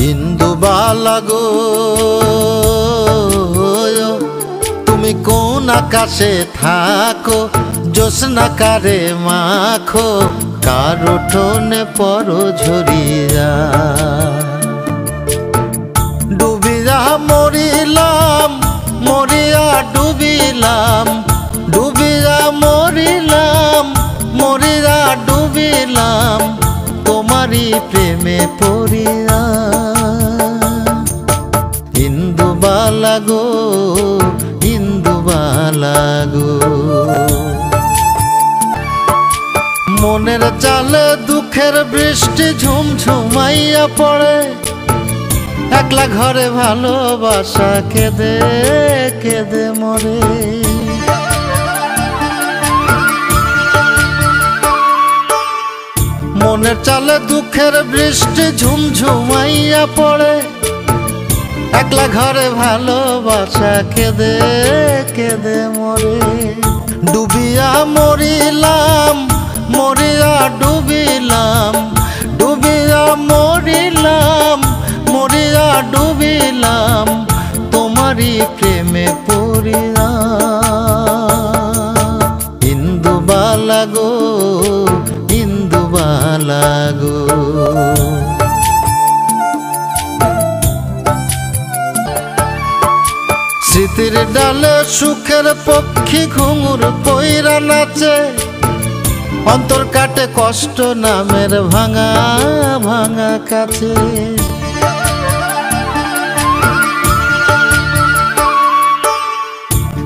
ইন্দুবালা গো তুমি কোন আকাশে থাকো, জ্যোৎস্না কারে মাখো, কার উঠোনে পরো ঝরিয়া। ডুবিয়া মরিলাম মরিয়া ডুবিলাম, ডুবিয়া মরিলাম মরিয়া ডুবিলাম, তোমারই প্রেমে পড়িয়া। ইন্দুবালা গো ইন্দুবালা গো মনের চালে দুঃখের বৃষ্টি ঝুমঝুমাইয়া পড়ে, একলা ঘরে ভালোবাসা কেঁদে কেঁদে মরে। মনের চালে দুঃখের বৃষ্টি ঝুমঝুমাইয়া পড়ে, একলা ঘরে ভালোবাসা কেঁদে কেঁদে মরে। ডুবিয়া মরিলাম মরিয়া ডুবিলাম, ডুবিয়া মরিলাম মরিয়া ডুবিলাম, তোমারই প্রেমে পড়িয়া। ইন্দুবালা গো ইন্দুবালা গো স্মৃতির ডালে সুখের পক্ষী ঘুঙুর পইরা নাচে, অন্তর কাটে কষ্ট নামের ভাঙা ভাঙা কাছে।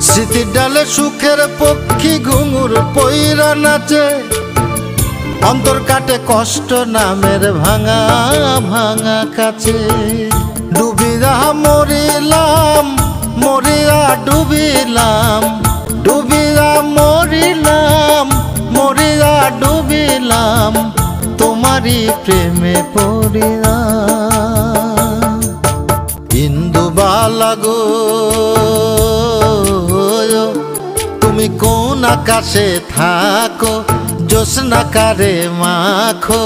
স্মৃতির ডালে সুখের পক্ষী ঘুঙুর পইরা নাচে, অন্তর কাটে কষ্ট নামের ভাঙা ভাঙা কাছে। ডুবিয়া মরিলাম মরিয়া ডুবিলাম, ডুবিয়া মরিলাম মরিয়া ডুবিলাম, তোমারই প্রেমে পড়িয়া। ইন্দুবালা গো তুমি কোন আকাশে থাকো, জ্যোৎস্না কারে মাখো,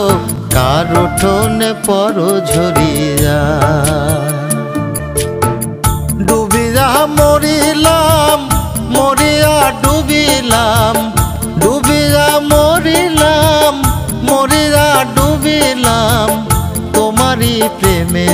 কার উঠোনে পরো ঝরিয়া। ডুবিয়া মরিলাম মরিয়া ডুবিলাম, ডুবিয়া মরিলাম মরিয়া ডুবিলাম, তোমারই প্রেমে